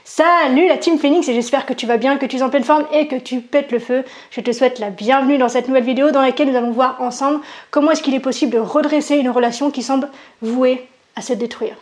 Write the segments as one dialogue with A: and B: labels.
A: Salut la team Phoenix et j'espère que tu vas bien, que tu es en pleine forme et que tu pètes le feu. Je te souhaite la bienvenue dans cette nouvelle vidéo dans laquelle nous allons voir ensemble comment est-ce qu'il est possible de redresser une relation qui semble vouée à se détruire.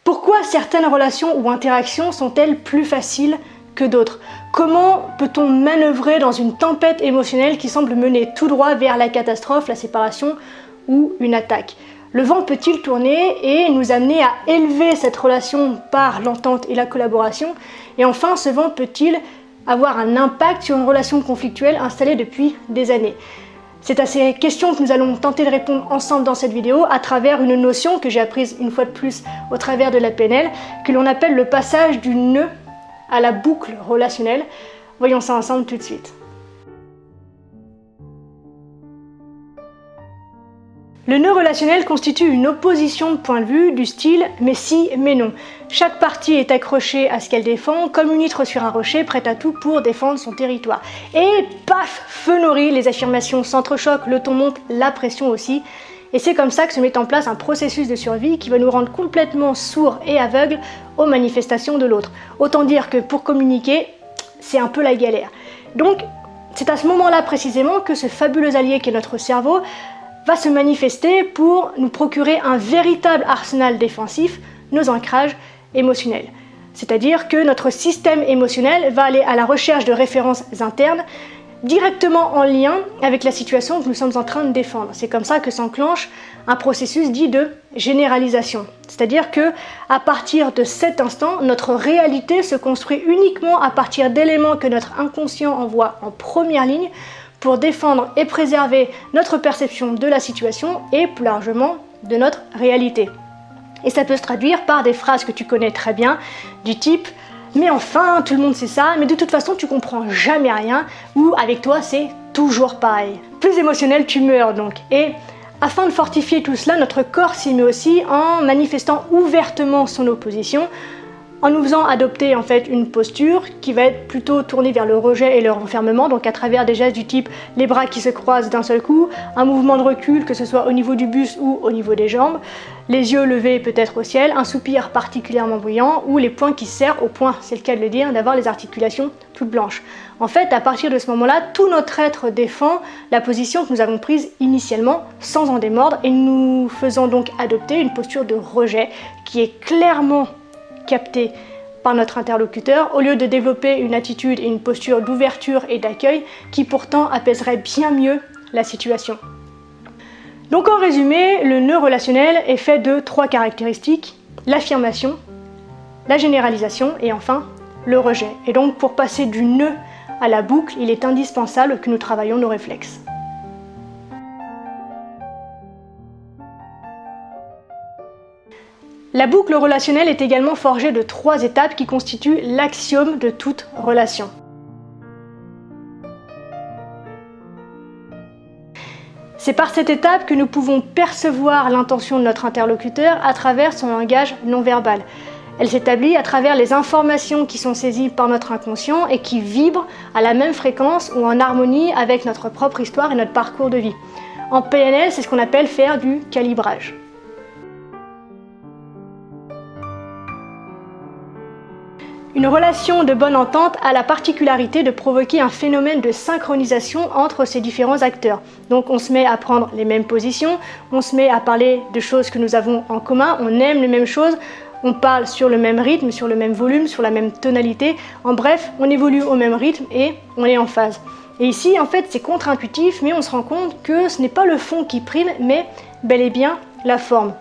A: Pourquoi certaines relations ou interactions sont-elles plus faciles que d'autres? Comment peut-on manœuvrer dans une tempête émotionnelle qui semble mener tout droit vers la catastrophe, la séparation ou une attaque? Le vent peut-il tourner et nous amener à élever cette relation par l'entente et la collaboration? Et enfin, ce vent peut-il avoir un impact sur une relation conflictuelle installée depuis des années? C'est à ces questions que nous allons tenter de répondre ensemble dans cette vidéo à travers une notion que j'ai apprise une fois de plus au travers de la PNL, que l'on appelle le passage du nœud à la boucle relationnelle. Voyons ça ensemble tout de suite. Le nœud relationnel constitue une opposition de point de vue du style « mais si, mais non ». Chaque partie est accrochée à ce qu'elle défend, comme une huître sur un rocher, prête à tout pour défendre son territoire. Et paf, feu nourri, les affirmations s'entrechoquent, le ton monte, la pression aussi. Et c'est comme ça que se met en place un processus de survie qui va nous rendre complètement sourds et aveugles aux manifestations de l'autre. Autant dire que pour communiquer, c'est un peu la galère. Donc, c'est à ce moment-là précisément que ce fabuleux allié qu'est notre cerveau va se manifester pour nous procurer un véritable arsenal défensif, nos ancrages émotionnels. C'est-à-dire que notre système émotionnel va aller à la recherche de références internes directement en lien avec la situation que nous sommes en train de défendre. C'est comme ça que s'enclenche un processus dit de généralisation. C'est-à-dire que à partir de cet instant, notre réalité se construit uniquement à partir d'éléments que notre inconscient envoie en première ligne pour défendre et préserver notre perception de la situation et plus largement de notre réalité. Et ça peut se traduire par des phrases que tu connais très bien, du type « mais enfin, tout le monde sait ça, mais de toute façon tu comprends jamais rien » ou « avec toi c'est toujours pareil ». Plus émotionnel, tu meurs donc. Et afin de fortifier tout cela, notre corps s'y met aussi en manifestant ouvertement son opposition, en nous faisant adopter en fait une posture qui va être plutôt tournée vers le rejet et le renfermement, donc à travers des gestes du type les bras qui se croisent d'un seul coup, un mouvement de recul que ce soit au niveau du buste ou au niveau des jambes, les yeux levés peut-être au ciel, un soupir particulièrement bruyant ou les poings qui se serrent au point, c'est le cas de le dire, d'avoir les articulations toutes blanches. En fait, à partir de ce moment-là, tout notre être défend la position que nous avons prise initialement sans en démordre et nous faisons donc adopter une posture de rejet qui est clairement capté par notre interlocuteur, au lieu de développer une attitude et une posture d'ouverture et d'accueil qui pourtant apaiserait bien mieux la situation. Donc en résumé, le nœud relationnel est fait de 3 caractéristiques: l'affirmation, la généralisation et enfin le rejet. Et donc pour passer du nœud à la boucle, il est indispensable que nous travaillions nos réflexes. La boucle relationnelle est également forgée de 3 étapes qui constituent l'axiome de toute relation. C'est par cette étape que nous pouvons percevoir l'intention de notre interlocuteur à travers son langage non verbal. Elle s'établit à travers les informations qui sont saisies par notre inconscient et qui vibrent à la même fréquence ou en harmonie avec notre propre histoire et notre parcours de vie. En PNL, c'est ce qu'on appelle faire du calibrage. Une relation de bonne entente a la particularité de provoquer un phénomène de synchronisation entre ces différents acteurs. Donc on se met à prendre les mêmes positions, on se met à parler de choses que nous avons en commun, on aime les mêmes choses, on parle sur le même rythme, sur le même volume, sur la même tonalité. En bref, on évolue au même rythme et on est en phase. Et ici, en fait, c'est contre-intuitif, mais on se rend compte que ce n'est pas le fond qui prime, mais bel et bien la forme.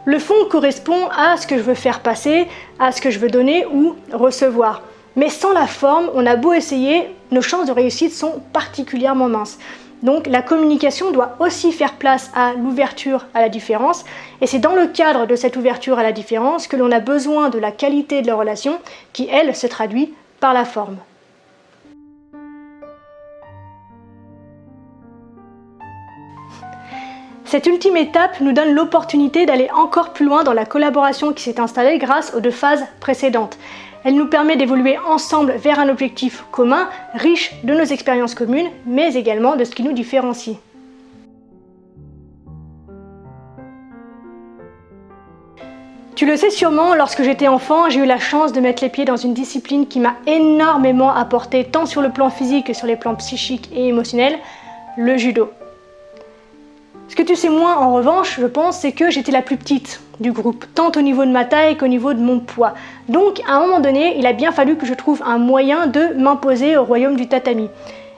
A: Le fond correspond à ce que je veux faire passer, à ce que je veux donner ou recevoir. Mais sans la forme, on a beau essayer, nos chances de réussite sont particulièrement minces. Donc la communication doit aussi faire place à l'ouverture à la différence, et c'est dans le cadre de cette ouverture à la différence que l'on a besoin de la qualité de la relation qui, elle, se traduit par la forme. Cette ultime étape nous donne l'opportunité d'aller encore plus loin dans la collaboration qui s'est installée grâce aux 2 phases précédentes. Elle nous permet d'évoluer ensemble vers un objectif commun, riche de nos expériences communes, mais également de ce qui nous différencie. Tu le sais sûrement, lorsque j'étais enfant, j'ai eu la chance de mettre les pieds dans une discipline qui m'a énormément apporté, tant sur le plan physique que sur les plans psychiques et émotionnels, le judo. Ce que tu sais moins en revanche, je pense, c'est que j'étais la plus petite du groupe, tant au niveau de ma taille qu'au niveau de mon poids. Donc à un moment donné, il a bien fallu que je trouve un moyen de m'imposer au royaume du tatami.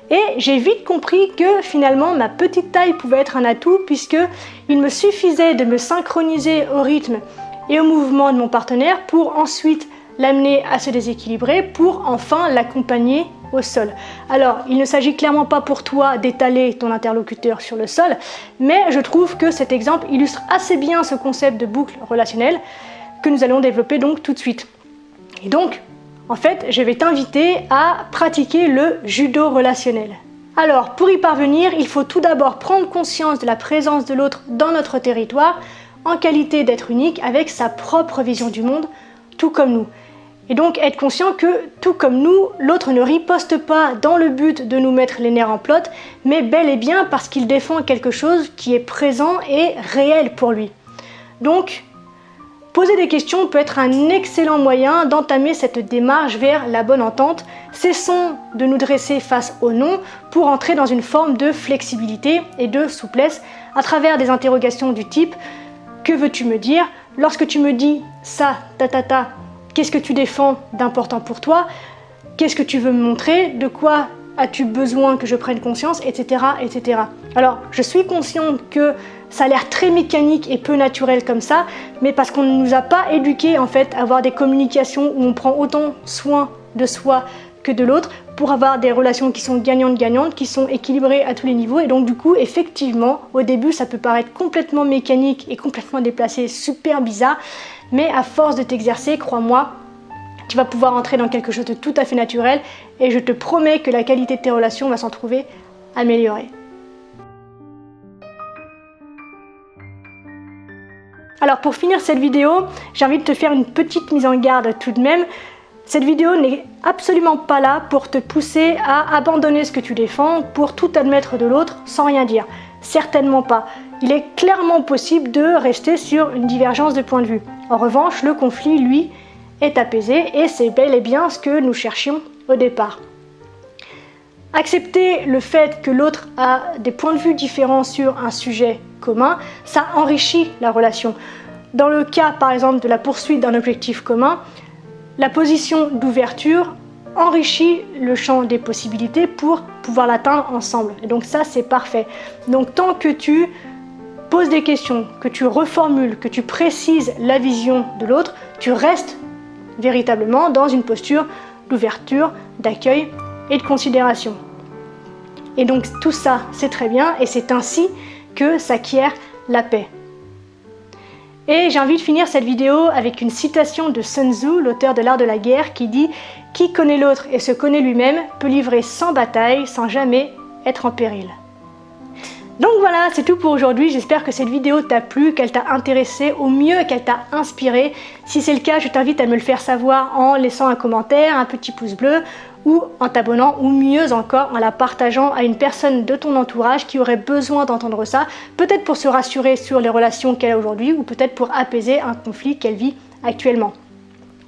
A: Et j'ai vite compris que finalement ma petite taille pouvait être un atout, puisque il me suffisait de me synchroniser au rythme et au mouvement de mon partenaire pour ensuite l'amener à se déséquilibrer, pour enfin l'accompagner au sol. Alors, il ne s'agit clairement pas pour toi d'étaler ton interlocuteur sur le sol, mais je trouve que cet exemple illustre assez bien ce concept de boucle relationnelle que nous allons développer donc tout de suite. Et donc, en fait, je vais t'inviter à pratiquer le judo relationnel. Alors, pour y parvenir, il faut tout d'abord prendre conscience de la présence de l'autre dans notre territoire, en qualité d'être unique, avec sa propre vision du monde, tout comme nous. Et donc être conscient que, tout comme nous, l'autre ne riposte pas dans le but de nous mettre les nerfs en plâtre, mais bel et bien parce qu'il défend quelque chose qui est présent et réel pour lui. Donc, poser des questions peut être un excellent moyen d'entamer cette démarche vers la bonne entente. Cessons de nous dresser face au non pour entrer dans une forme de flexibilité et de souplesse à travers des interrogations du type « Que veux-tu me dire ? Lorsque tu me dis ça, ta, qu'est-ce que tu défends d'important pour toi? Qu'est-ce que tu veux me montrer? De quoi as-tu besoin que je prenne conscience? Etc. etc. Alors, je suis consciente que ça a l'air très mécanique et peu naturel comme ça, mais parce qu'on ne nous a pas éduqués en fait à avoir des communications où on prend autant soin de soi que de l'autre pour avoir des relations qui sont gagnantes-gagnantes, qui sont équilibrées à tous les niveaux. Et donc du coup, effectivement, au début, ça peut paraître complètement mécanique et complètement déplacé, super bizarre, mais à force de t'exercer, crois-moi, tu vas pouvoir entrer dans quelque chose de tout à fait naturel et je te promets que la qualité de tes relations va s'en trouver améliorée. Alors pour finir cette vidéo, j'ai envie de te faire une petite mise en garde tout de même. Cette vidéo n'est absolument pas là pour te pousser à abandonner ce que tu défends, pour tout admettre de l'autre sans rien dire. Certainement pas. Il est clairement possible de rester sur une divergence de point de vue. En revanche, le conflit, lui, est apaisé et c'est bel et bien ce que nous cherchions au départ. Accepter le fait que l'autre a des points de vue différents sur un sujet commun, ça enrichit la relation. Dans le cas, par exemple, de la poursuite d'un objectif commun, la position d'ouverture enrichit le champ des possibilités pour pouvoir l'atteindre ensemble. Et donc ça, c'est parfait. Donc tant que tu poses des questions, que tu reformules, que tu précises la vision de l'autre, tu restes véritablement dans une posture d'ouverture, d'accueil et de considération. Et donc tout ça, c'est très bien et c'est ainsi que s'acquiert la paix. Et j'ai envie de finir cette vidéo avec une citation de Sun Tzu, l'auteur de l'art de la guerre, qui dit « Qui connaît l'autre et se connaît lui-même peut livrer sans bataille, sans jamais être en péril ». Donc voilà, c'est tout pour aujourd'hui. J'espère que cette vidéo t'a plu, qu'elle t'a intéressé, au mieux qu'elle t'a inspiré. Si c'est le cas, je t'invite à me le faire savoir en laissant un commentaire, un petit pouce bleu, ou en t'abonnant, ou mieux encore en la partageant à une personne de ton entourage qui aurait besoin d'entendre ça, peut-être pour se rassurer sur les relations qu'elle a aujourd'hui, ou peut-être pour apaiser un conflit qu'elle vit actuellement.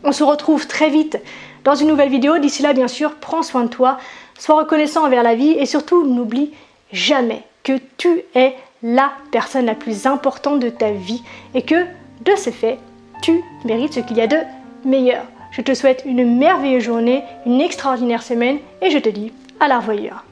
A: On se retrouve très vite dans une nouvelle vidéo. D'ici là, bien sûr, prends soin de toi, sois reconnaissant envers la vie et surtout, n'oublie jamais que tu es la personne la plus importante de ta vie et que, de ce fait, tu mérites ce qu'il y a de meilleur. Je te souhaite une merveilleuse journée, une extraordinaire semaine et je te dis à la revoyure.